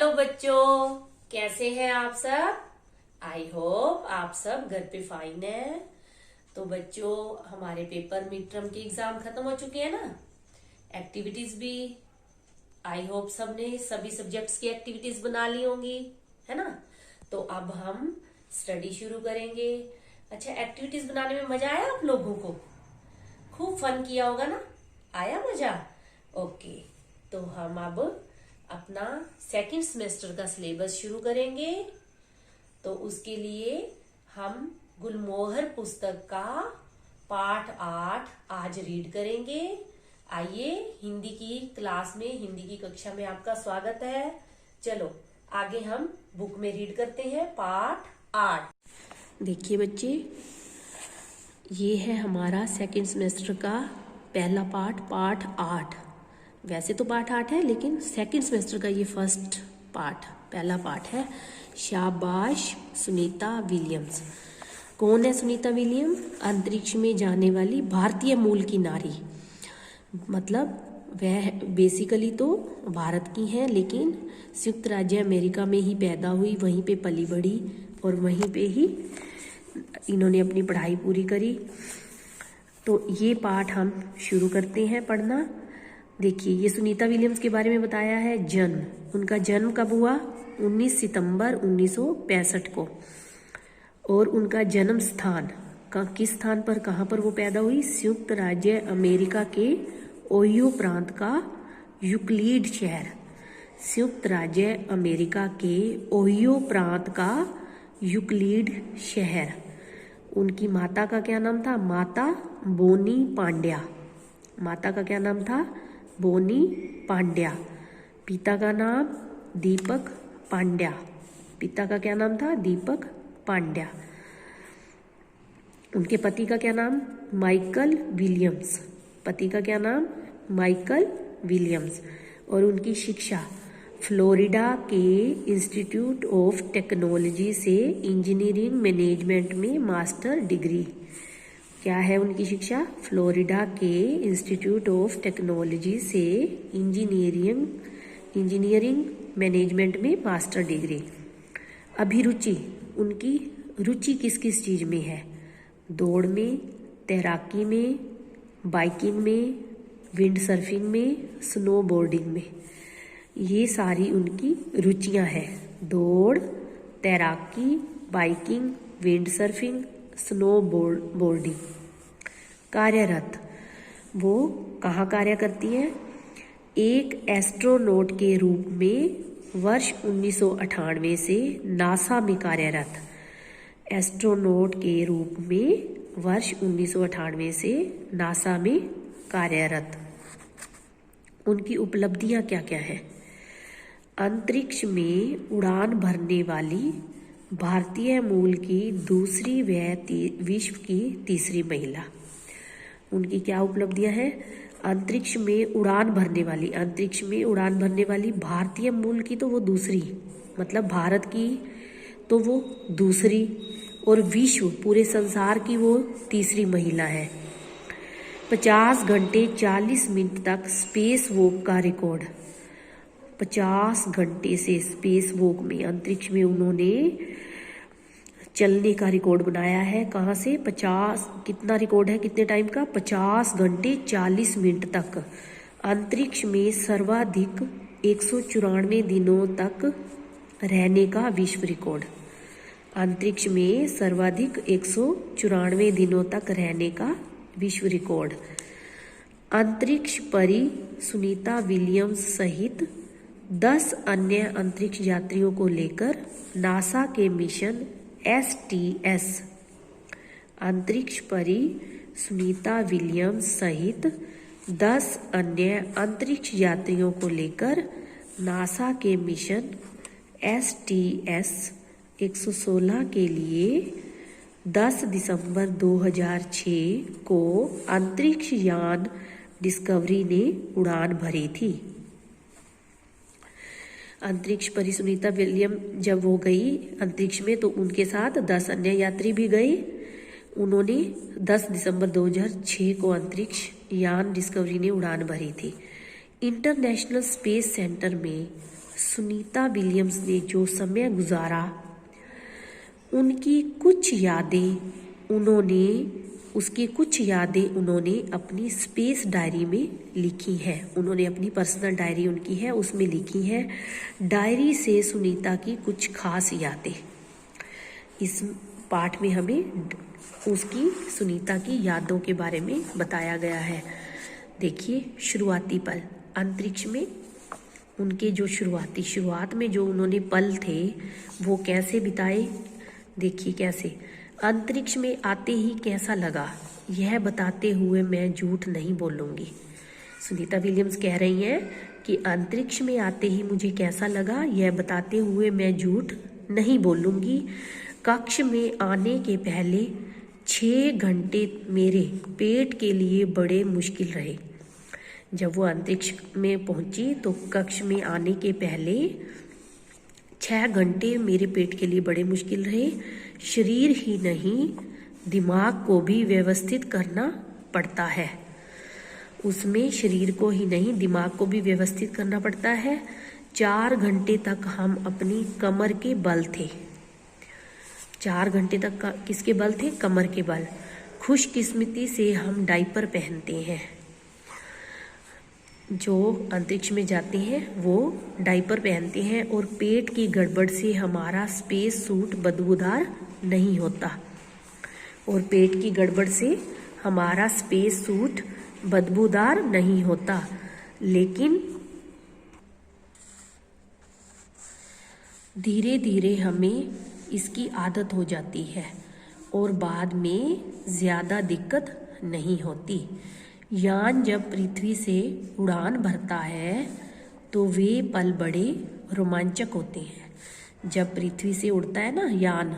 Hello बच्चों, कैसे हैं आप सब। आई होप आप सब घर पे फाइन है। तो बच्चों, हमारे पेपर मिड टर्म के एग्जाम खत्म हो चुके हैं ना। एक्टिविटीज भी आई होप सबने सभी सब्जेक्ट्स की एक्टिविटीज बना ली होंगी, है ना। तो अब हम स्टडी शुरू करेंगे। अच्छा, एक्टिविटीज बनाने में मजा आया आप लोगों को? खूब फन किया होगा ना, आया मजा? ओके, तो हम अब अपना सेकंड सेमेस्टर का सिलेबस शुरू करेंगे। तो उसके लिए हम गुलमोहर पुस्तक का पाठ 8 आज रीड करेंगे। आइए, हिंदी की क्लास में, हिंदी की कक्षा में आपका स्वागत है। चलो आगे हम बुक में रीड करते हैं पाठ 8। देखिए बच्चे, ये है हमारा सेकंड सेमेस्टर का पहला पाठ 8। वैसे तो पाठ 8 है, लेकिन सेकंड सेमेस्टर का ये फर्स्ट पहला पाठ है। शाबाश सुनीता विलियम्स। कौन है सुनीता विलियम? अंतरिक्ष में जाने वाली भारतीय मूल की नारी। मतलब वह बेसिकली तो भारत की है, लेकिन संयुक्त राज्य अमेरिका में ही पैदा हुई, वहीं पे पली बढ़ी और वहीं पे ही इन्होंने अपनी पढ़ाई पूरी करी। तो ये पाठ हम शुरू करते हैं पढ़ना। देखिए, ये सुनीता विलियम्स के बारे में बताया है। जन्म, उनका जन्म कब हुआ? 19 सितंबर 1965 को। और उनका जन्म स्थान किस स्थान पर, कहाँ पर वो पैदा हुई? संयुक्त राज्य अमेरिका के ओहियो प्रांत का यूक्लिड शहर। संयुक्त राज्य अमेरिका के ओहियो प्रांत का यूक्लिड शहर। उनकी माता का क्या नाम था? माता बोनी पांड्या। माता का क्या नाम था? बोनी पांड्या। पिता का नाम दीपक पांड्या। पिता का क्या नाम था? दीपक पांड्या। उनके पति का क्या नाम? Michael Williams. पति का क्या नाम? Michael Williams. और उनकी शिक्षा फ्लोरिडा के इंस्टीट्यूट ऑफ टेक्नोलॉजी से इंजीनियरिंग मैनेजमेंट में मास्टर डिग्री। क्या है उनकी शिक्षा? फ्लोरिडा के इंस्टीट्यूट ऑफ टेक्नोलॉजी से इंजीनियरिंग मैनेजमेंट में मास्टर डिग्री। अभिरुचि, उनकी रुचि किस किस चीज़ में है? दौड़ में, तैराकी में, बाइकिंग में, विंड सर्फिंग में, स्नोबोर्डिंग में। ये सारी उनकी रुचियां हैं। दौड़, तैराकी, बाइकिंग, विंड सर्फिंग, स्नोबोर्डिंग। कार्यरत, वो कहाँ कार्य करती है? एक एस्ट्रोनॉट के रूप में वर्ष 1998 से नासा में कार्यरत। एस्ट्रोनॉट के रूप में वर्ष 1998 से नासा में कार्यरत। उनकी उपलब्धियां क्या क्या है? अंतरिक्ष में उड़ान भरने वाली भारतीय मूल की दूसरी व विश्व की तीसरी महिला। उनकी क्या उपलब्धियां हैं? अंतरिक्ष में उड़ान भरने वाली भारतीय मूल की तो वो दूसरी, मतलब भारत की तो वो दूसरी, और विश्व पूरे संसार की वो तीसरी महिला है। 50 घंटे 40 मिनट तक स्पेस वॉक का रिकॉर्ड। 50 घंटे से स्पेस वॉक में, अंतरिक्ष में उन्होंने चलने का रिकॉर्ड बनाया है। कहाँ से? 50, कितना रिकॉर्ड है कितने टाइम का? 50 घंटे 40 मिनट तक। अंतरिक्ष में सर्वाधिक 194 दिनों तक रहने का विश्व रिकॉर्ड। अंतरिक्ष में सर्वाधिक 194 दिनों तक रहने का विश्व रिकॉर्ड। अंतरिक्ष परी सुनीता विलियम्स सहित 10 अन्य अंतरिक्ष यात्रियों को लेकर नासा के मिशन STS। अंतरिक्ष परी सुनीता विलियम्स सहित 10 अन्य अंतरिक्ष यात्रियों को लेकर नासा के मिशन STS 116 के लिए 10 दिसंबर 2006 को अंतरिक्ष यान डिस्कवरी ने उड़ान भरी थी। अंतरिक्ष परी सुनीता विलियम जब वो गई अंतरिक्ष में, तो उनके साथ 10 अन्य यात्री भी गए। उन्होंने 10 दिसंबर 2006 को अंतरिक्ष यान डिस्कवरी ने उड़ान भरी थी। इंटरनेशनल स्पेस सेंटर में सुनीता विलियम्स ने जो समय गुजारा, उनकी कुछ यादें उन्होंने अपनी स्पेस डायरी में लिखी है। उन्होंने अपनी पर्सनल डायरी उनकी है, उसमें लिखी है। डायरी से सुनीता की कुछ खास यादें। इस पाठ में हमें उसकी सुनीता की यादों के बारे में बताया गया है। देखिए, शुरुआती पल अंतरिक्ष में उनके जो शुरुआत में जो उन्होंने पल थे वो कैसे बिताए। देखिए कैसे, अंतरिक्ष में आते ही कैसा लगा, यह बताते हुए मैं झूठ नहीं बोलूँगी। सुनीता विलियम्स कह रही हैं कि अंतरिक्ष में आते ही मुझे कैसा लगा, यह बताते हुए मैं झूठ नहीं बोलूँगी। कक्ष में आने के पहले 6 घंटे मेरे पेट के लिए बड़े मुश्किल रहे। जब वो अंतरिक्ष में पहुंची तो कक्ष में आने के पहले 6 घंटे मेरे पेट के लिए बड़े मुश्किल रहे। शरीर ही नहीं, दिमाग को भी व्यवस्थित करना पड़ता है। उसमें शरीर को ही नहीं, दिमाग को भी व्यवस्थित करना पड़ता है। 4 घंटे तक हम अपनी कमर के बल थे। 4 घंटे तक किसके बल थे? कमर के बल। खुशकिस्मती से हम डायपर पहनते हैं। जो अंतरिक्ष में जाते हैं वो डायपर पहनते हैं और पेट की गड़बड़ से हमारा स्पेस सूट बदबूदार नहीं होता। लेकिन धीरे धीरे हमें इसकी आदत हो जाती है और बाद में ज़्यादा दिक्कत नहीं होती। यान जब पृथ्वी से उड़ान भरता है तो वे पल बड़े रोमांचक होते हैं। जब पृथ्वी से उड़ता है ना यान,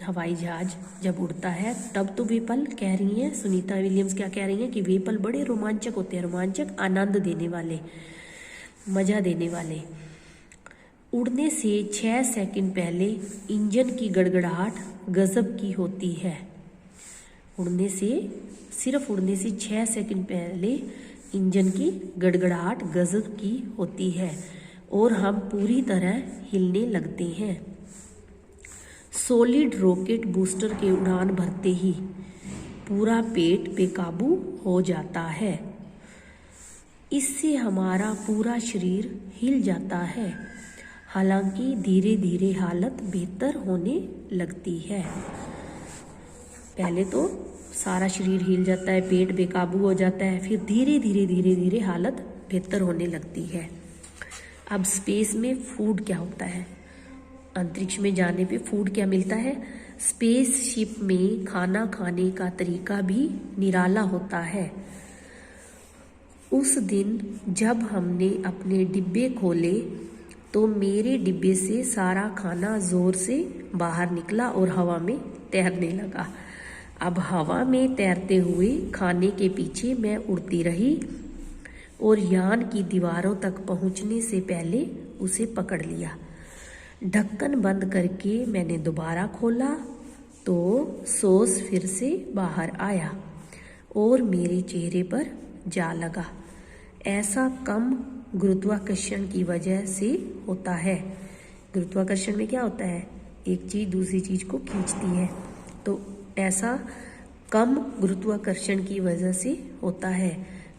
हवाई जहाज जब उड़ता है तब तो वे पल, कह रही हैं सुनीता विलियम्स, क्या कह रही हैं कि वे पल बड़े रोमांचक होते हैं। रोमांचक, आनंद देने वाले, मज़ा देने वाले। उड़ने से 6 सेकंड पहले इंजन की गड़गड़ाहट गजब की होती है। सिर्फ उड़ने से 6 सेकंड पहले इंजन की गड़गड़ाहट गजब की होती है और हम पूरी तरह हिलने लगते हैं। सॉलिड रॉकेट बूस्टर के उड़ान भरते ही पूरा पेट बेकाबू हो जाता है। इससे हमारा पूरा शरीर हिल जाता है। हालांकि धीरे धीरे हालत बेहतर होने लगती है। पहले तो सारा शरीर हिल जाता है, पेट बेकाबू हो जाता है, फिर धीरे धीरे हालत बेहतर होने लगती है। अब स्पेस में फूड क्या होता है? अंतरिक्ष में जाने पे फूड क्या मिलता है? स्पेसशिप में खाना खाने का तरीका भी निराला होता है। उस दिन जब हमने अपने डिब्बे खोले तो मेरे डिब्बे से सारा खाना जोर से बाहर निकला और हवा में तैरने लगा। अब हवा में तैरते हुए खाने के पीछे मैं उड़ती रही और यान की दीवारों तक पहुंचने से पहले उसे पकड़ लिया। ढक्कन बंद करके मैंने दोबारा खोला तो सॉस फिर से बाहर आया और मेरे चेहरे पर जा लगा। ऐसा कम गुरुत्वाकर्षण की वजह से होता है। गुरुत्वाकर्षण में क्या होता है? एक चीज़ दूसरी चीज़ को खींचती है, तो ऐसा कम गुरुत्वाकर्षण की वजह से होता है।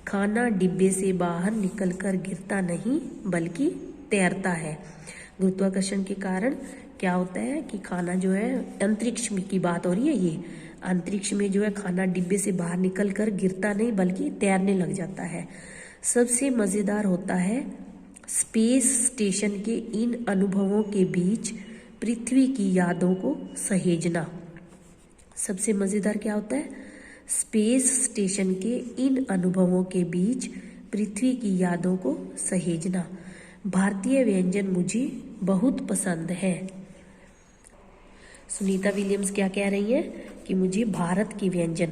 खाना डिब्बे से बाहर निकलकर गिरता नहीं बल्कि तैरता है। गुरुत्वाकर्षण के कारण क्या होता है कि खाना जो है, अंतरिक्ष की बात हो रही है, ये अंतरिक्ष में जो है खाना डिब्बे से बाहर निकलकर गिरता नहीं बल्कि तैरने लग जाता है। सबसे मज़ेदार होता है स्पेस स्टेशन के इन अनुभवों के बीच पृथ्वी की यादों को सहेजना। सबसे मज़ेदार क्या होता है? स्पेस स्टेशन के इन अनुभवों के बीच पृथ्वी की यादों को सहेजना। भारतीय व्यंजन मुझे बहुत पसंद है। सुनीता विलियम्स क्या कह रही हैं कि मुझे भारत की व्यंजन,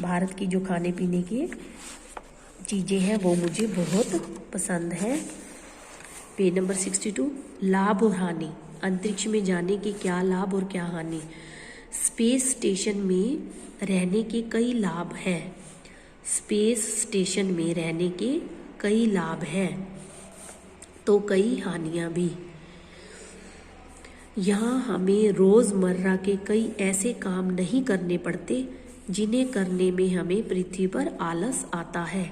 भारत की जो खाने पीने की चीज़ें हैं वो मुझे बहुत पसंद है। पेज नंबर 62, लाभ और हानि। अंतरिक्ष में जाने के क्या लाभ और क्या हानि। स्पेस स्टेशन में रहने के कई लाभ हैं। स्पेस स्टेशन में रहने के कई लाभ हैं। तो कई हानियां भी। यहाँ हमें रोज़मर्रा के कई ऐसे काम नहीं करने पड़ते जिन्हें करने में हमें पृथ्वी पर आलस आता है।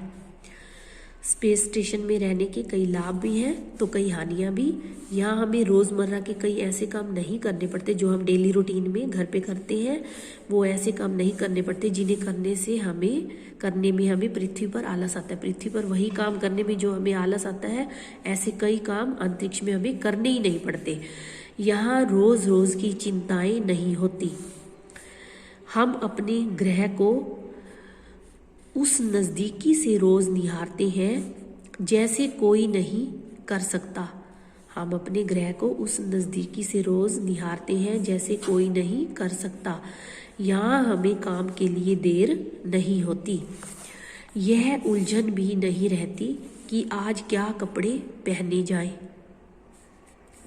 स्पेस स्टेशन में रहने के कई लाभ भी हैं तो कई हानियां भी। यहाँ हमें रोज़मर्रा के कई ऐसे काम नहीं करने पड़ते जो हम डेली रूटीन में घर पे करते हैं, वो ऐसे काम नहीं करने पड़ते जिन्हें करने में हमें पृथ्वी पर आलस आता है। पृथ्वी पर वही काम करने में जो हमें आलस आता है, ऐसे कई काम अंतरिक्ष में हमें करने ही नहीं पड़ते। यहाँ रोज़ रोज़ की चिंताएं नहीं होती। हम अपने ग्रह को उस नज़दीकी से रोज़ निहारते हैं जैसे कोई नहीं कर सकता। हम अपने ग्रह को उस नज़दीकी से रोज़ निहारते हैं जैसे कोई नहीं कर सकता। यहाँ हमें काम के लिए देर नहीं होती। यह उलझन भी नहीं रहती कि आज क्या कपड़े पहने जाएं।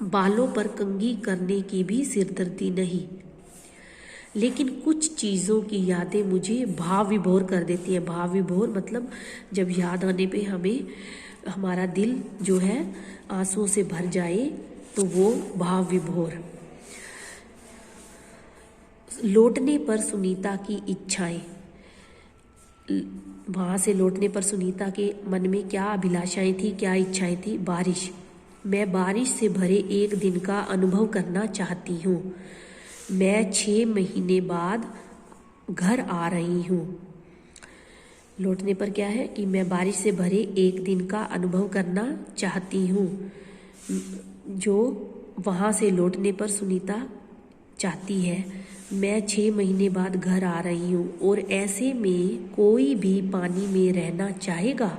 बालों पर कंघी करने की भी सिरदर्दी नहीं। लेकिन कुछ चीज़ों की यादें मुझे भाव विभोर कर देती हैं। भाव विभोर मतलब जब याद आने पे हमें हमारा दिल जो है आंसुओं से भर जाए तो वो भाव विभोर। लौटने पर सुनीता की इच्छाएं। वहाँ से लौटने पर सुनीता के मन में क्या अभिलाषाएं थी, क्या इच्छाएं थी। बारिश। मैं बारिश से भरे एक दिन का अनुभव करना चाहती हूँ। मैं 6 महीने बाद घर आ रही हूँ। लौटने पर क्या है कि मैं बारिश से भरे एक दिन का अनुभव करना चाहती हूँ। जो वहाँ से लौटने पर सुनीता चाहती है, मैं 6 महीने बाद घर आ रही हूँ और ऐसे में कोई भी पानी में रहना चाहेगा।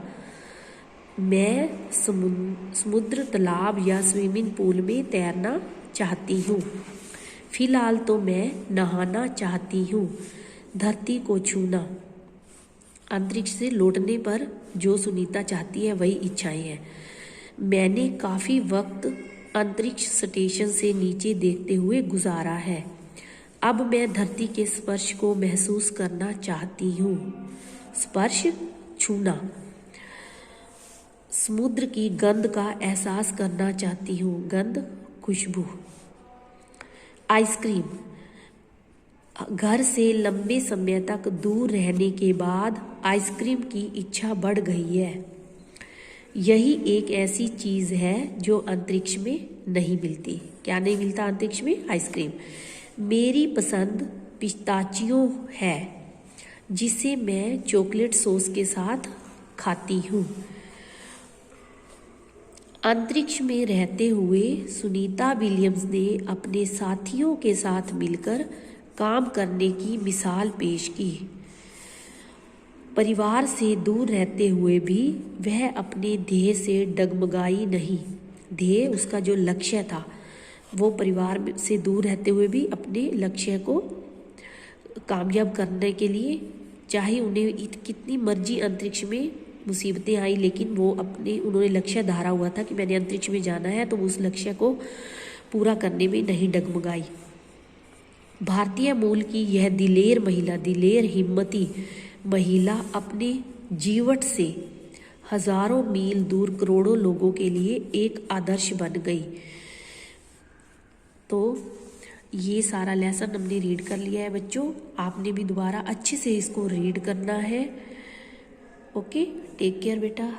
मैं समुद्र, तालाब या स्विमिंग पूल में तैरना चाहती हूँ। फिलहाल तो मैं नहाना चाहती हूँ, धरती को छूना। अंतरिक्ष से लौटने पर जो सुनीता चाहती है वही इच्छाएं हैं। मैंने काफ़ी वक्त अंतरिक्ष स्टेशन से नीचे देखते हुए गुजारा है। अब मैं धरती के स्पर्श को महसूस करना चाहती हूँ। स्पर्श, छूना। समुद्र की गंध का एहसास करना चाहती हूँ। गंध, खुशबू। आइसक्रीम। घर से लंबे समय तक दूर रहने के बाद आइसक्रीम की इच्छा बढ़ गई है। यही एक ऐसी चीज़ है जो अंतरिक्ष में नहीं मिलती। क्या नहीं मिलता अंतरिक्ष में? आइसक्रीम। मेरी पसंद पिस्ताचियो है जिसे मैं चॉकलेट सॉस के साथ खाती हूँ। अंतरिक्ष में रहते हुए सुनीता विलियम्स ने अपने साथियों के साथ मिलकर काम करने की मिसाल पेश की। परिवार से दूर रहते हुए भी वह अपने ध्येय से डगमगाई नहीं। ध्येय, उसका जो लक्ष्य था, वो परिवार से दूर रहते हुए भी अपने लक्ष्य को कामयाब करने के लिए, चाहे उन्हें कितनी मर्जी अंतरिक्ष में मुसीबतें आई, लेकिन वो उन्होंने लक्ष्य धारा हुआ था कि मैंने अंतरिक्ष में जाना है, तो उस लक्ष्य को पूरा करने में नहीं डगमगाई। भारतीय मूल की यह दिलेर हिम्मती महिला अपने जीवट से हजारों मील दूर करोड़ों लोगों के लिए एक आदर्श बन गई। तो ये सारा लेसन हमने रीड कर लिया है बच्चों। आपने भी दोबारा अच्छे से इसको रीड करना है। ओके, टेक केयर बेटा।